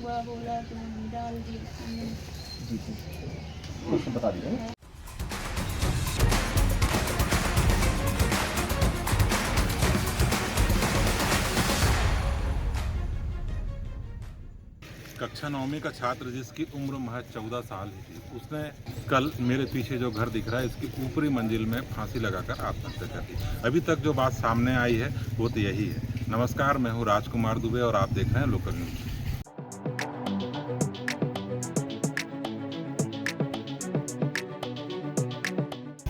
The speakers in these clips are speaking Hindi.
सुबह बोला तो डाल दी। जी जी कुछ बता दीजिए। कक्षा 9वीं का छात्र जिसकी उम्र महज 14 साल ही थी, उसने कल मेरे पीछे जो घर दिख रहा है इसकी ऊपरी मंजिल में फांसी लगाकर आत्महत्या कर दी। अभी तक जो बात सामने आई है वो तो यही है। नमस्कार, मैं हूं राजकुमार दुबे और आप देख रहे हैं लोकल न्यूज।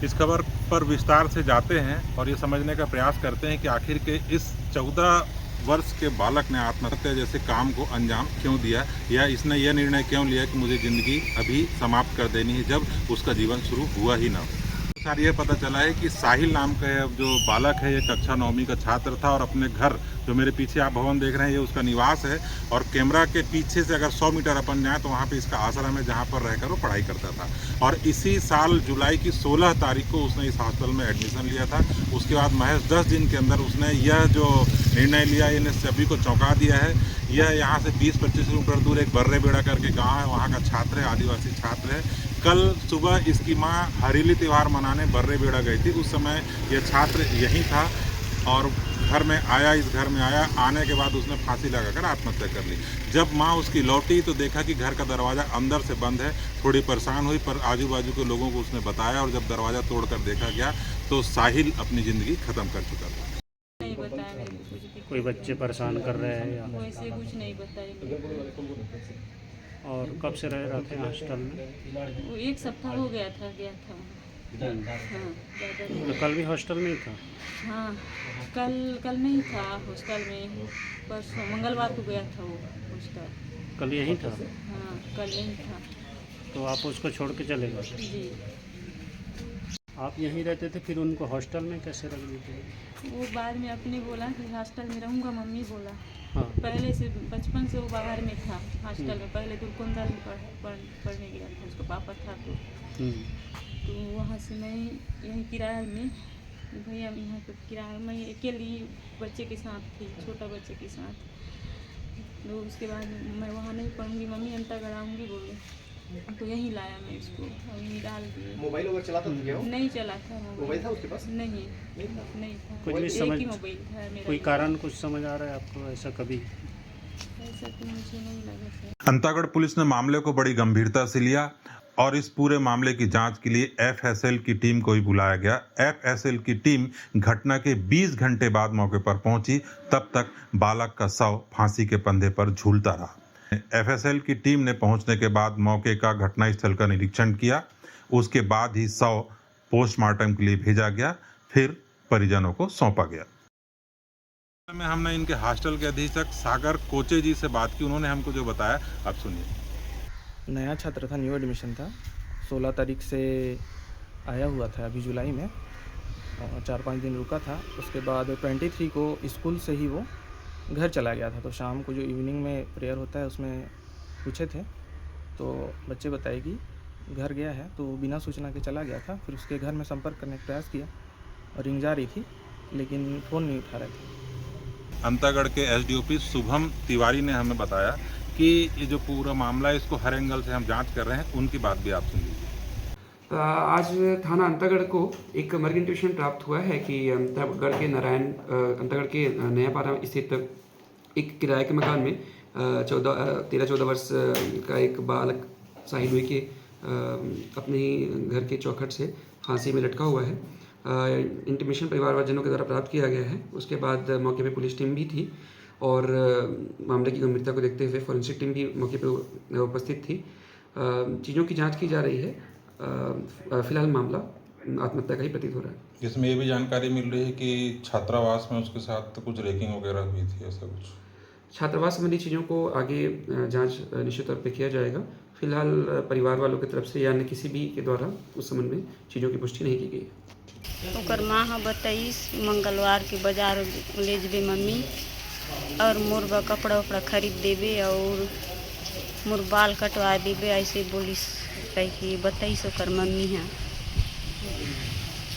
इस खबर पर विस्तार से जाते हैं और ये समझने का प्रयास करते हैं कि आखिर के इस 14 वर्ष के बालक ने आत्महत्या जैसे काम को अंजाम क्यों दिया, या इसने यह निर्णय क्यों लिया कि मुझे ज़िंदगी अभी समाप्त कर देनी है जब उसका जीवन शुरू हुआ ही ना हो। सर, ये पता चला है कि साहिल नाम का जो बालक है ये कक्षा 9वीं का छात्र था और अपने घर, जो मेरे पीछे आप भवन देख रहे हैं, ये उसका निवास है और कैमरा के पीछे से अगर 100 मीटर अपन जाएँ तो वहाँ पे इसका आश्रम है जहाँ पर रहकर वो पढ़ाई करता था। और इसी साल जुलाई की 16 तारीख को उसने इस हॉस्टल में एडमिशन लिया था। उसके बाद महज 10 दिन के अंदर उसने यह जो निर्णय लिया, इन्हें सभी को चौंका दिया है। यह यहाँ से 20-25 किलोमीटर दूर एक बर्रे बेड़ा करके गाँव है, वहाँ का छात्र है, आदिवासी छात्र है। कल सुबह इसकी माँ हरीली त्यौहार मनाने बर्रे बेड़ा गई थी। उस समय यह छात्र यहीं था और घर में आया, इस घर में आया। आने के बाद उसने फांसी लगाकर आत्महत्या कर ली। जब माँ उसकी लौटी तो देखा कि घर का दरवाज़ा अंदर से बंद है। थोड़ी परेशान हुई, पर आजू बाजू के लोगों को उसने बताया और जब दरवाज़ा तोड़कर देखा गया तो साहिल अपनी ज़िंदगी ख़त्म कर चुका था। नहीं बताया मेरे को कुछ भी। कोई बच्चे परेशान कर रहे हैं या वैसे कुछ नहीं बताया। और कब से रह रहे थे हॉस्टल में? वो 1 सप्ताह हो गया था, गया था वहाँ। हाँ, ज़्यादा नहीं। तो कल भी हॉस्टल में ही था? हाँ, कल नहीं था हॉस्टल में, परसों मंगलवार को गया था वो हॉस्टल। कल यहीं था? हाँ, कल यहीं था। तो आप उसको छोड़ के चले गए? जी। आप यहीं रहते थे, फिर उनको हॉस्टल में कैसे रख दी थी? वो बाद में अपने बोला कि हॉस्टल में रहूँगा, मम्मी बोला। हाँ। पहले से बचपन से वो बाहर में था हॉस्टल में। पहले दुर्कुंदल में पढ़ने गया था, उसका पापा था तो वहाँ से मैं यहीं किराए में, भैया यहाँ पर किराए में अकेली बच्चे के साथ थी, छोटा बच्चे के साथ। तो उसके बाद मैं वहाँ नहीं पढ़ूँगी, मम्मी अंतागढ़ आऊँगी बोले, तो यहीं लाया मैं इसको और यहीं डाल दिया। मोबाइल वगैरह चलाता था क्या? नहीं चला था मोबाइल था उसके पास? नहीं था। कुछ भी एक समझ, ही मोबाइल था मेरा। कोई कारण कुछ समझ आ रहा है आपको ऐसा कभी? ऐसा तो मुझे नहीं लगा सर। अंतागढ़ पुलिस ने मामले को बड़ी गंभीरता से लिया और इस पूरे मामले की जांच के लिए एफएसएल की टीम को भी बुलाया गया। एफएसएल की टीम घटना के 20 घंटे बाद मौके पर पहुंची। तब तक बालक का शव फांसी के फंदे पर झूलता रहा। एफएसएल की टीम ने पहुंचने के बाद मौके का, घटनास्थल का निरीक्षण किया। उसके बाद ही शव पोस्टमार्टम के लिए भेजा गया, फिर परिजनों को सौंपा गया। में हमने इनके हॉस्टल के अधीक्षक सागर कोचे जी से बात की। उन्होंने हमको जो बताया आप सुनिए। नया छात्र था, न्यू एडमिशन था। 16 तारीख से आया हुआ था अभी जुलाई में, 4-5 दिन रुका था। उसके बाद 23 को स्कूल से ही वो घर चला गया था। तो शाम को जो इवनिंग में प्रेयर होता है उसमें पूछे थे तो बच्चे बताए कि घर गया है, तो बिना सूचना के चला गया था। फिर उसके घर में संपर्क करने का प्रयास किया और रिंग जा रही थी लेकिन फ़ोन नहीं उठा रहे थे। अंतागढ़ के एसडीओपी शुभम तिवारी ने हमें बताया कि ये जो पूरा मामला है इसको हर एंगल से हम जांच कर रहे हैं। उनकी बात भी आप सुन लीजिए। आज थाना अंतागढ़ को एक मर्ग इंटीमेशन प्राप्त हुआ है कि अंतागढ़ के नयापारा स्थित एक किराए के मकान में 13-14 वर्ष का एक बालक साहिल हुई के अपने ही घर के चौखट से फांसी में लटका हुआ है। इंटीमेशन परिवारजनों के द्वारा प्राप्त किया गया है। उसके बाद मौके पे पुलिस टीम भी थी और मामले की गंभीरता को देखते हुए फॉरेंसिक टीम भी मौके पे उपस्थित थी। चीज़ों की जांच की जा रही है। फिलहाल मामला आत्महत्या का ही प्रतीत हो रहा है। इसमें ये भी जानकारी मिल रही है कि छात्रावास में उसके साथ कुछ रैगिंग वगैरह हुई थी, ऐसा कुछ? छात्रावास संबंधी चीज़ों को आगे जांच निश्चित तौर पे किया जाएगा। फिलहाल परिवार वालों की तरफ से या अन्य किसी भी के द्वारा उस संबंध में चीज़ों की पुष्टि नहीं की गई है। ओकर माँ हाँ बताइस मंगलवार के बाजार ले जबे मम्मी और मोर बा कपड़ा उपड़ा खरीद देबे और मोर बाल कटवा देबे, ऐसे बोलिस कह के बताइस ओकर मम्मी है।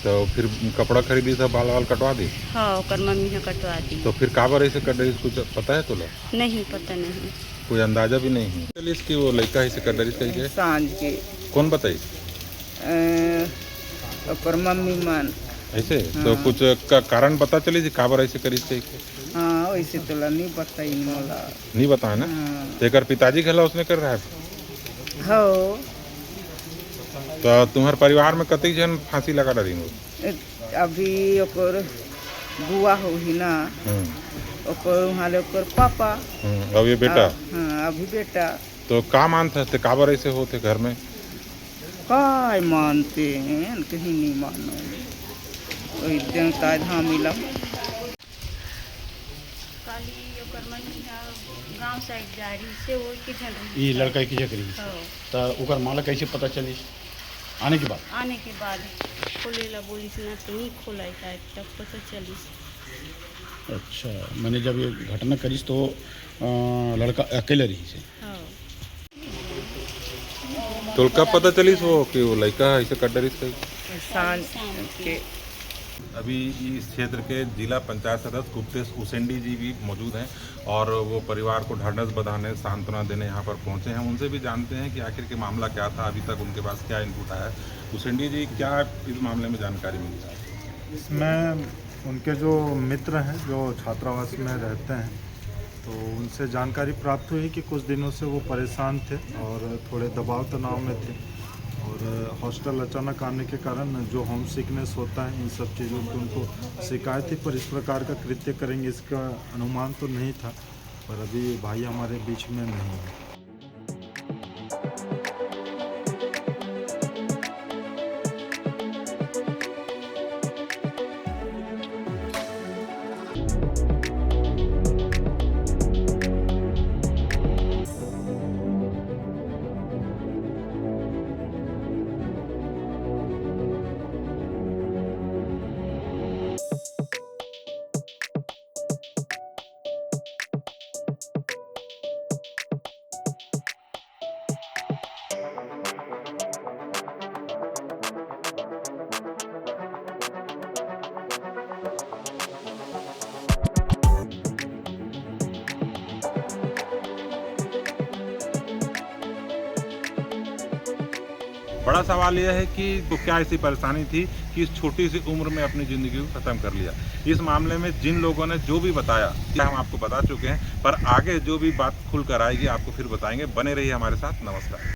तो फिर कपड़ा खरीदी था, बाल वाल कटवा दी? हाँ, ओकर मम्मी है कटवा दी। तो फिर काबर ऐसे कट रही, कुछ पता है तुला? नहीं पता नहीं। कोई अंदाजा भी नहीं है। चलिए इसकी वो लड़का ही से कर डरी कही गए। सांझ के कौन बताई ओकर मम्मी मन। ऐसे तो कुछ का कारण पता चली थी काबर ऐसे करी थे? हाँ वैसे तो नहीं बताई मोला। नहीं बताया ना। तो एक पिताजी खेला उसने कर रहा है। हो तो तुम्हारे परिवार में कतई जन फांसी लगा डरी हो? अभी ओकर बुआ हो ही ना, ओकर वहाँ ले ओकर पापा। अब ये बेटा? हाँ अभी बेटा। तो का मानते थे काबर ऐसे होते घर में? काय मानते हैं, कहीं नहीं मानो। वही देवता धाम मिला। गांव साइड जा रही से वो किधर रही। ये लड़का की जगह रही हाँ। तो ओकर माला कैसे पता चली आने के बाद? आने के बाद खोलेला बोली ना तो नहीं खोला था तब पता चली। अच्छा, मैंने जब ये घटना करी तो लड़का अकेले रही से। हाँ। तो कब पता चली वो कि वो लड़का ऐसे कर डरी थे? सांझ के। अभी इस क्षेत्र के जिला पंचायत सदस्य गुप्तेश उसेंडी जी भी मौजूद हैं और वो परिवार को ढाढ़स बंधाने, सांत्वना देने यहाँ पर पहुँचे हैं। उनसे भी जानते हैं कि आखिर के मामला क्या था, अभी तक उनके पास क्या इनपुट आया है। उसेंडी जी, क्या इस मामले में जानकारी मिली है? इसमें उनके जो मित्र हैं जो छात्रावास में रहते हैं, तो उनसे जानकारी प्राप्त हुई कि कुछ दिनों से वो परेशान थे और थोड़े दबाव तनाव में थे और हॉस्टल अचानक आने के कारण जो होम सिकनेस होता है, इन सब चीज़ों की उनको शिकायत थी। पर इस प्रकार का कृत्य करेंगे इसका अनुमान तो नहीं था, पर अभी भाई हमारे बीच में नहीं है। बड़ा सवाल यह है कि तो क्या ऐसी परेशानी थी कि इस छोटी सी उम्र में अपनी ज़िंदगी को ख़त्म कर लिया। इस मामले में जिन लोगों ने जो भी बताया क्या हम आपको बता चुके हैं, पर आगे जो भी बात खुल कर आएगी आपको फिर बताएंगे। बने रहिए हमारे साथ। नमस्कार।